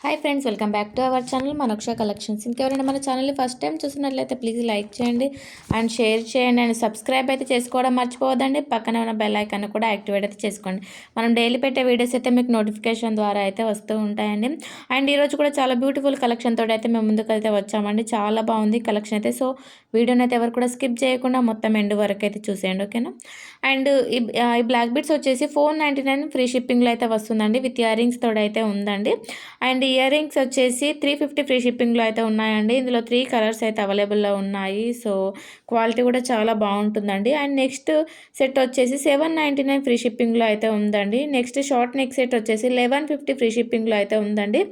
Hi friends, welcome back to our channel Manoksha collections. ఇంకెవరైనా మన ఛానల్ని ఫస్ట్ టైం చూసినట్లయితే ప్లీజ్ లైక్ చేయండి అండ్ షేర్ చేయండి అండ్ సబ్స్క్రైబ్ అయితే చేసుకోవడం మర్చిపోవద్దండి. పక్కన ఉన్న బెల్ ఐకాన్ కూడా యాక్టివేట్ అయితే చేసుకోండి. మనం డైలీ పెట్టే వీడియోస్ అయితే మీకు నోటిఫికేషన్ ద్వారా అయితే వస్తూ ఉంటాయండి. అండ్ ఈరోజు కూడా చాలా బ్యూటిఫుల్ కలెక్షన్ తోటి అయితే మేము ముందుకు అయితే వచ్చామండి. చాలా బాగుంది కలెక్షన్ అయితే. సో వీడియోని అయితే ఎవరు కూడా స్కిప్ చేయకుండా మొత్తం ఎండ్ వరకు అయితే చూసేయండి, ఓకేనా. అండ్ ఈ బ్లాక్ బీడ్స్ వచ్చేసి 499 ఫ్రీ షిప్పింగ్లో అయితే వస్తుందండి. విత్ ఇయర్ రింగ్స్ తోడు అయితే ఉందండి. అండ్ ఇయర్ రింగ్స్ వచ్చేసి 350 ఫ్రీ షిప్పింగ్లో అయితే ఉన్నాయండి. ఇందులో 3 కలర్స్ అయితే అవైలబుల్లో ఉన్నాయి. సో క్వాలిటీ కూడా చాలా బాగుంటుందండి. అండ్ నెక్స్ట్ సెట్ వచ్చేసి 799 ఫ్రీ షిప్పింగ్లో అయితే ఉందండి. నెక్స్ట్ షార్ట్ నెక్ సెట్ వచ్చేసి 1150 ఫ్రీ షిప్పింగ్లో అయితే ఉందండి.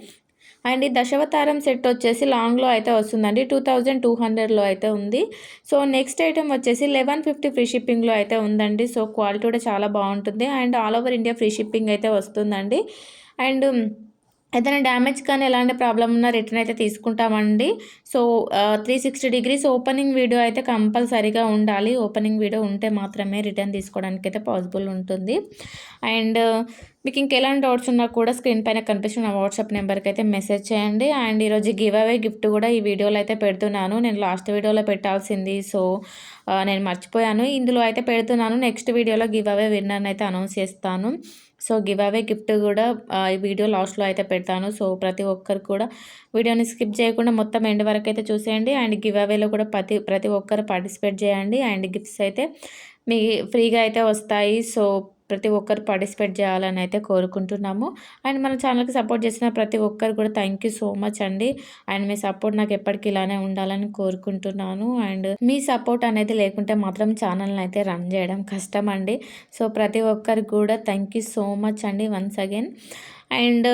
అండ్ ఈ దశావతారం సెట్ వచ్చేసి లాంగ్లో అయితే వస్తుందండి. 2200లో అయితే ఉంది. సో నెక్స్ట్ ఐటమ్ వచ్చేసి 1150 ఫ్రీ షిప్పింగ్లో అయితే ఉందండి. సో క్వాలిటీ కూడా చాలా బాగుంటుంది. And all over India free shipping అయితే వస్తుందండి. అండ్ ఏదైనా డ్యామేజ్ కానీ ఎలాంటి ప్రాబ్లం ఉన్నా రిటర్న్ అయితే తీసుకుంటామండి. సో 360 డిగ్రీస్ ఓపెనింగ్ వీడియో అయితే కంపల్సరీగా ఉండాలి. ఓపెనింగ్ వీడియో ఉంటే మాత్రమే రిటర్న్ తీసుకోవడానికి అయితే పాసిబుల్ ఉంటుంది. అండ్ మీకు ఇంకెలాంటి డౌట్స్ ఉన్నా కూడా స్క్రీన్ పైన కనిపిస్తున్న వాట్సాప్ నెంబర్కి అయితే మెసేజ్ చేయండి. అండ్ ఈరోజు గివ్ అవే గిఫ్ట్ కూడా ఈ వీడియోలో అయితే పెడుతున్నాను. నేను లాస్ట్ వీడియోలో పెట్టాల్సింది, సో నేను మర్చిపోయాను. ఇందులో అయితే పెడుతున్నాను. నెక్స్ట్ వీడియోలో గివ్ అవే విన్నర్ని అయితే అనౌన్స్ చేస్తాను. సో గివ్ అవే గిఫ్ట్ కూడా ఈ వీడియో లాస్ట్లో అయితే పెడతాను. సో ప్రతి ఒక్కరు కూడా వీడియోని స్కిప్ చేయకుండా మొత్తం ఎండ్ వరకు అయితే చూసేయండి. అండ్ గివ్ అవేలో కూడా ప్రతి ఒక్కరు పార్టిసిపేట్ చేయండి. అండ్ గిఫ్ట్స్ అయితే మీ ఫ్రీగా అయితే వస్తాయి. సో ప్రతి ఒక్కరు పార్టిసిపేట్ చేయాలని అయితే కోరుకుంటున్నాము. అండ్ మన ఛానల్కి సపోర్ట్ చేసిన ప్రతి ఒక్కరు కూడా థ్యాంక్ యూ సో మచ్ అండి. అండ్ మీ సపోర్ట్ నాకు ఎప్పటికీ ఇలానే ఉండాలని కోరుకుంటున్నాను. అండ్ మీ సపోర్ట్ అనేది లేకుంటే మాత్రం ఛానల్ని అయితే రన్ చేయడం కష్టం అండి. సో ప్రతి ఒక్కరికి కూడా థ్యాంక్ యూ సో మచ్ అండి వన్స్ అగైన్. అండ్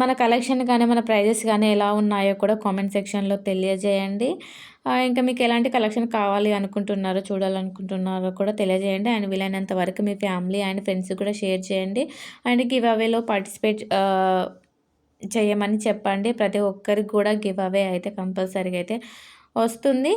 మన కలెక్షన్ కానీ మన ప్రైజెస్ కానీ ఎలా ఉన్నాయో కూడా కామెంట్ సెక్షన్లో తెలియజేయండి. ఇంకా మీకు ఎలాంటి కలెక్షన్ కావాలి అనుకుంటున్నారో, చూడాలనుకుంటున్నారో కూడా తెలియజేయండి. అండ్ వీలైనంత వరకు మీ ఫ్యామిలీ అండ్ ఫ్రెండ్స్ కూడా షేర్ చేయండి. అండ్ గివ్ అవేలో పార్టిసిపేట్ చేయమని చెప్పండి. ప్రతి ఒక్కరికి కూడా గివ్ అవే అయితే కంపల్సరీగా అయితే వస్తుంది.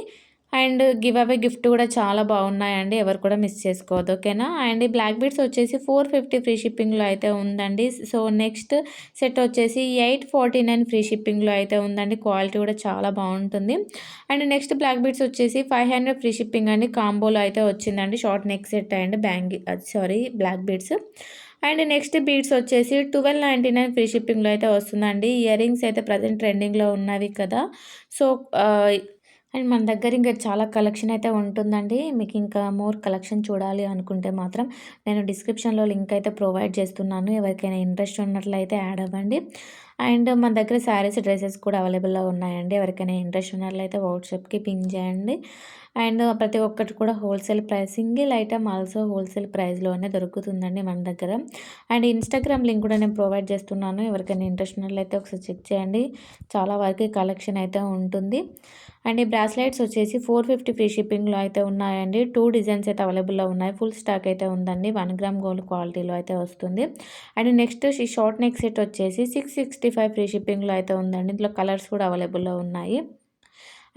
అండ్ గివ్ అవే గిఫ్ట్ కూడా చాలా బాగున్నాయండి. ఎవరు కూడా మిస్ చేసుకోవద్దు, ఓకేనా. అండ్ ఈ బ్లాక్ బీడ్స్ వచ్చేసి 450 ఫ్రీ షిప్పింగ్లో అయితే ఉందండి. సో నెక్స్ట్ సెట్ వచ్చేసి 849 ఫ్రీ షిప్పింగ్లో అయితే ఉందండి. క్వాలిటీ కూడా చాలా బాగుంటుంది. అండ్ నెక్స్ట్ బ్లాక్ బీడ్స్ వచ్చేసి 500 ఫ్రీ షిప్పింగ్ అండి. కాంబోలో అయితే వచ్చిందండి. Short neck set and black beads. And next beads వచ్చేసి 1299 ఫ్రీ షిప్పింగ్లో అయితే వస్తుందండి. ఇయర్ రింగ్స్ అయితే ప్రజెంట్ ట్రెండింగ్లో ఉన్నవి కదా. సో అండ్ మన దగ్గర ఇంకా చాలా కలెక్షన్ అయితే ఉంటుందండి. మీకు ఇంకా మోర్ కలెక్షన్ చూడాలి అనుకుంటే మాత్రం నేను డిస్క్రిప్షన్లో లింక్ అయితే ప్రొవైడ్ చేస్తున్నాను. ఎవరికైనా ఇంట్రెస్ట్ ఉన్నట్లయితే యాడ్ అవ్వండి. అండ్ మన దగ్గర శారీస్, డ్రెస్సెస్ కూడా అవైలబుల్గా ఉన్నాయండి. ఎవరికైనా ఇంట్రెస్ట్ ఉన్నట్లయితే వాట్సాప్కి పింగ్ చేయండి. అండ్ ప్రతి ఒక్కటి కూడా wholesale price, single item also wholesale ప్రైస్లోనే దొరుకుతుందండి మన దగ్గర. అండ్ ఇన్స్టాగ్రామ్ లింక్ కూడా నేను ప్రొవైడ్ చేస్తున్నాను. ఎవరికైనా ఇంట్రెస్ట్ ఉన్నట్లయితే ఒకసారి చెక్ చేయండి. చాలా వరకు కలెక్షన్ అయితే ఉంటుంది. అండ్ ఈ బ్రాస్లెట్స్ వచ్చేసి 450 ఫ్రీ షిప్పింగ్లో అయితే ఉన్నాయండి. 2 డిజైన్స్ అయితే అవైలబుల్లో ఉన్నాయి. ఫుల్ స్టాక్ అయితే ఉందండి. 1 గ్రామ్ గోల్డ్ క్వాలిటీలో అయితే వస్తుంది. అండ్ నెక్స్ట్ ఈ షార్ట్ నెక్ సెట్ వచ్చేసి 665 ఫ్రీ షిప్పింగ్లో అయితే ఉందండి. ఇందులో కలర్స్ కూడా అవైలబుల్లో ఉన్నాయి.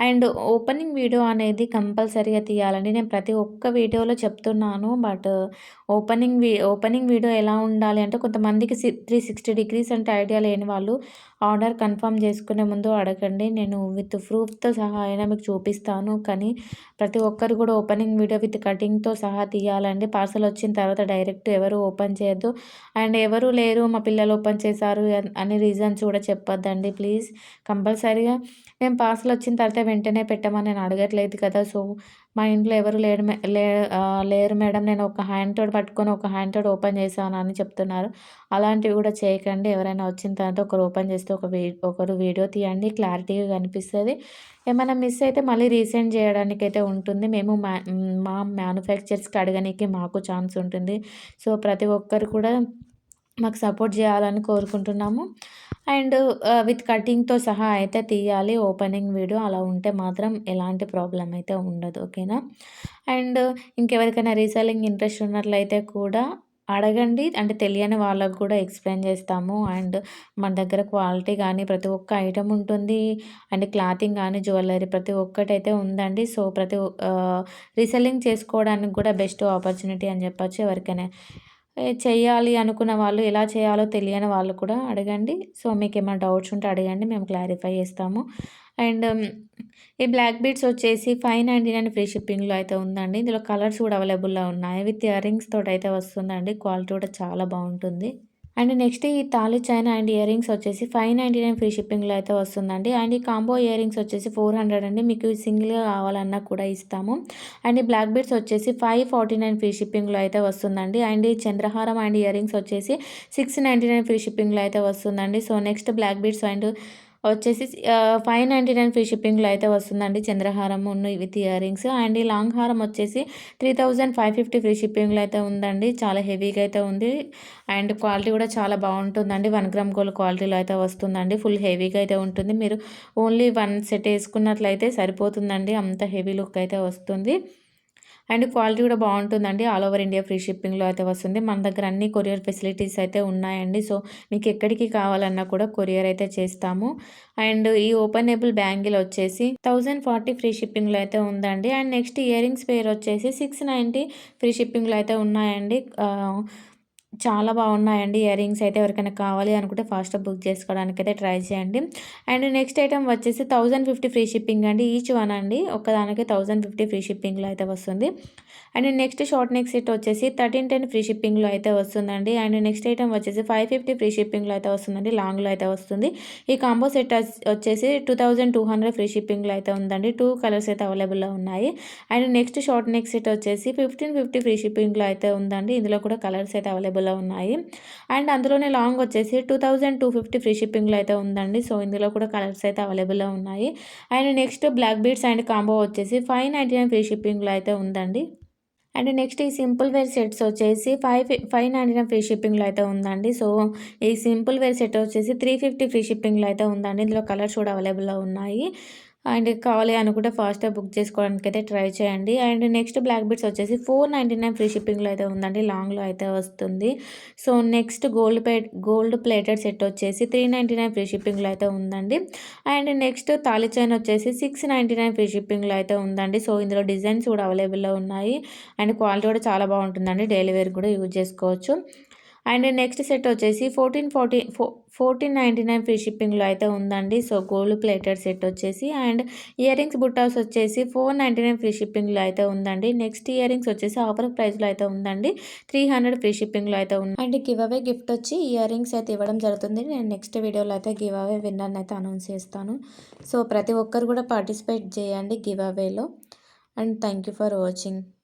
అండ్ ఓపెనింగ్ వీడియో అనేది కంపల్సరీగా తీయాలండి. నేను ప్రతి ఒక్క వీడియోలో చెప్తున్నాను. బట్ ఓపెనింగ్ వీడియో ఎలా ఉండాలి అంటే, కొంతమందికి 360 డిగ్రీస్ అంటే ఐడియా లేని వాళ్ళు ఆర్డర్ కన్ఫర్మ్ చేసుకునే ముందు అడగండి. నేను విత్ ప్రూఫ్తో సహా అయినా మీకు చూపిస్తాను. కానీ ప్రతి ఒక్కరు కూడా ఓపెనింగ్ వీడియో విత్ కటింగ్తో సహా తీయాలండి. పార్సల్ వచ్చిన తర్వాత డైరెక్ట్ ఎవరు ఓపెన్ చేయొద్దు. అండ్ ఎవరు లేరు, మా పిల్లలు ఓపెన్ చేశారు అని రీజన్స్ కూడా చెప్పొద్దండి ప్లీజ్. కంపల్సరీగా నేను పార్సల్ వచ్చిన తర్వాత వెంటనే పెట్టమని నేను అడగట్లేదు కదా. సో మా ఇంట్లో ఎవరు లేరు మేడం, నేను ఒక హ్యాండ్ తోటి పట్టుకొని ఒక హ్యాండ్ తోటి ఓపెన్ చేశాను అని చెప్తున్నారు. అలాంటివి కూడా చేయకండి. ఎవరైనా వచ్చిన తర్వాత ఒకరు ఓపెన్ చేస్తే ఒకరు వీడియో తీయండి, క్లారిటీగా కనిపిస్తుంది. ఏమైనా మిస్ అయితే మళ్ళీ రీసెండ్ చేయడానికైతే ఉంటుంది. మేము మా మ్యానుఫ్యాక్చర్స్కి అడగడానికి మాకు ఛాన్స్ ఉంటుంది. సో ప్రతి ఒక్కరు కూడా మాకు సపోర్ట్ చేయాలని కోరుకుంటున్నాము. అండ్ విత్ కటింగ్తో సహా అయితే తీయాలి ఓపెనింగ్ వీడియో. అలా ఉంటే మాత్రం ఎలాంటి ప్రాబ్లం అయితే ఉండదు, ఓకేనా. అండ్ ఇంకెవరికైనా రీసెల్లింగ్ ఇంట్రెస్ట్ ఉన్నట్లయితే కూడా అడగండి. అంటే తెలియని వాళ్ళకు కూడా ఎక్స్ప్లెయిన్ చేస్తాము. అండ్ మన దగ్గర క్వాలిటీ కానీ ప్రతి ఒక్క ఐటమ్ ఉంటుంది. అండ్ క్లాతింగ్ కానీ జ్యువెలరీ ప్రతి ఒక్కటైతే ఉందండి. సో రీసెల్లింగ్ చేసుకోవడానికి కూడా బెస్ట్ ఆపర్చునిటీ అని చెప్పచ్చు. ఎవరికైనా చెయ్యాలి అనుకున్న వాళ్ళు, ఎలా చేయాలో తెలియని వాళ్ళు కూడా అడగండి. సో, మీకేమైనా డౌట్స్ ఉంటే అడగండి. మేము క్లారిఫై చేస్తాము. అండ్ ఈ బ్లాక్ బీడ్స్ వచ్చేసి 599 ఫ్రీ షిప్పింగ్‌లో అయితే ఉందండి. ఇందులో కలర్స్ కూడా అవైలబుల్‌లో ఉన్నాయి. విత్ ఇయర్ రింగ్స్ తోటయితే వస్తుందండి. క్వాలిటీ కూడా చాలా బావుంటుంది. అండ్ నెక్స్ట్ ఈ తాళి చైన్ అండ్ ఇయర్ రింగ్స్ వచ్చేసి 599 ఫ్రీ షిప్పింగ్‌లో అయితే వస్తుందండి. అండ్ ఈ కాంబో ఇయర్ రింగ్స్ వచ్చేసి 400 అండి. మీకు సింగిల్‌గా కావాలన్నా కూడా ఇస్తాము. అండ్ ఈ బ్లాక్ బీడ్స్ వచ్చేసి 549 ఫ్రీ షిప్పింగ్‌లో అయితే వస్తుందండి. అండ్ ఈ చంద్రహారం అండ్ ఇయర్ రింగ్స్ వచ్చేసి 699 ఫ్రీ షిప్పింగ్‌లో అయితే వస్తుందండి. So, next black beads and వచ్చేసి 599 ఫ్రీ షిప్పింగ్‌లో అయితే వస్తుందండి. చంద్రహారం విత్ ఇయర్ రింగ్స్. అండ్ ఈ లాంగ్ హారం వచ్చేసి 3550 ఫ్రీ షిప్పింగ్‌లో అయితే ఉందండి. చాలా హెవీగా అయితే ఉంది. అండ్ క్వాలిటీ కూడా చాలా బావుంటుందండి. 1 గ్రామ్ గోల్డ్ క్వాలిటీలో అయితే వస్తుందండి. ఫుల్ హెవీగా అయితే ఉంటుంది. మీరు ఓన్లీ 1 సెట్ ఏసుకున్నట్లయితే సరిపోతుందండి. అంత హెవీ లుక్ అయితే వస్తుంది. అండ్ క్వాలిటీ కూడా బావుంటుందండి. ఆల్ ఓవర్ ఇండియా ఫ్రీ షిప్పింగ్‌లో అయితే వస్తుంది. మన దగ్గర అన్ని కొరియర్ ఫెసిలిటీస్ అయితే ఉన్నాయండి. సో, మీకు ఎక్కడికి కావాలన్నా కూడా కొరియర్ అయితే చేస్తాము. అండ్ ఈ ఓపెనబుల్ బ్యాంగిల్ వచ్చేసి 1040 ఫ్రీ షిప్పింగ్‌లో అయితే ఉందండి. And next ear rings pair వచ్చేసి 690 ఫ్రీ షిప్పింగ్‌లో అయితే ఉన్నాయండి. చాలా బాగున్నాయండి ఇయర్ రింగ్స్ అయితే. ఎవరికైనా కావాలి అనుకుంటే ఫాస్ట్‌గా బుక్ చేసుకోవడానికైతే ట్రై చేయండి. అండ్ నెక్స్ట్ ఐటెమ్ వచ్చేసి 1050 ఫ్రీ షిప్పింగ్ అండి. ఈచ్ వన్ అండి. ఒక్కదానికి 1050 ఫ్రీ షిప్పింగ్‌లో అయితే వస్తుంది. And next short neck set వచ్చేసి 1310 ఫ్రీ షిప్పింగ్‌లో అయితే వస్తుందండి. అండ్ నెక్స్ట్ ఐటెమ్ వచ్చేసి 550 ఫ్రీ షిప్పింగ్‌లో అయితే వస్తుందండి. లాంగ్‌లో అయితే వస్తుంది. ఈ కాంబో సెట్ వచ్చేసి 2200 ఫ్రీ షిప్పింగ్‌లో అయితే ఉందండి. 2 కలర్స్ అయితే అవైలబుల్‌లో ఉన్నాయి. And next short neck set వచ్చేసి 1550 ఫ్రీ షిప్పింగ్‌లో అయితే ఉందండి. ఇందులో కూడా కలర్స్ అయితే అవైలబుల్‌లో ఉన్నాయి. అండ్ అందులోనే లాంగ్ వచ్చేసి 2250 ఫ్రీ షిప్పింగ్‌లో అయితే ఉందండి. సో, ఇందులో కూడా కలర్స్ అయితే అవైలబుల్‌లో ఉన్నాయి. And next black beads and combo వచ్చేసి 599 ఫ్రీ షిప్పింగ్‌లో అయితే ఉందండి. అండ్ నెక్స్ట్ ఈ సింపుల్ వేర్ సెట్స్ వచ్చేసి 599 ఫ్రీ షిప్పింగ్‌లో అయితే ఉందండి. సో, ఈ సింపుల్ వేర్ సెట్ వచ్చేసి 350 ఫ్రీ షిప్పింగ్‌లో అయితే ఉందండి. ఇందులో కలర్స్ కూడా అవైలబుల్‌లో ఉన్నాయి. అండ్ కావాలి అనుకుంటే ఫాస్ట్‌గా బుక్ చేసుకోవడానికైతే ట్రై చేయండి. అండ్ నెక్స్ట్ బ్లాక్ బీడ్స్ వచ్చేసి 499 ఫ్రీ షిప్పింగ్‌లో అయితే ఉందండి. లాంగ్‌లో అయితే వస్తుంది. So, next gold plated set వచ్చేసి 399 ఫ్రీ షిప్పింగ్‌లో అయితే ఉందండి. అండ్ నెక్స్ట్ తాళి చైన్ వచ్చేసి 699 ఫ్రీ షిప్పింగ్‌లో అయితే ఉందండి. సో, ఇందులో డిజైన్స్ కూడా అవైలబుల్‌లో ఉన్నాయి. అండ్ క్వాలిటీ కూడా చాలా బాగుంటుందండి. డైలీ వేర్ కూడా యూజ్ చేసుకోవచ్చు. అండ్ నెక్స్ట్ సెట్ వచ్చేసి 1499 ఫ్రీ షిప్పింగ్‌లో అయితే ఉందండి. సో, గోల్డ్ ప్లేటెడ్ సెట్ వచ్చేసి అండ్ ఇయర్ రింగ్స్ బుట్టాస్ వచ్చేసి 499 ఫ్రీ షిప్పింగ్‌లో అయితే ఉందండి. నెక్స్ట్ ఇయర్ రింగ్స్ వచ్చేసి ఆఫర్ ప్రైస్‌లో అయితే ఉందండి. 300 ఫ్రీ షిప్పింగ్‌లో అయితే ఉంది. అండ్ గివ్ అవే గిఫ్ట్ వచ్చి ఇయర్ రింగ్స్ అయితే ఇవ్వడం జరుగుతుంది. నేను నెక్స్ట్ వీడియోలో అయితే గివ్ అవే విన్నర్‌ని అయితే అనౌన్స్ చేస్తాను. సో, ప్రతి ఒక్కరు కూడా పార్టిసిపేట్ చేయండి గివ్ అవేలో. And thank you for watching.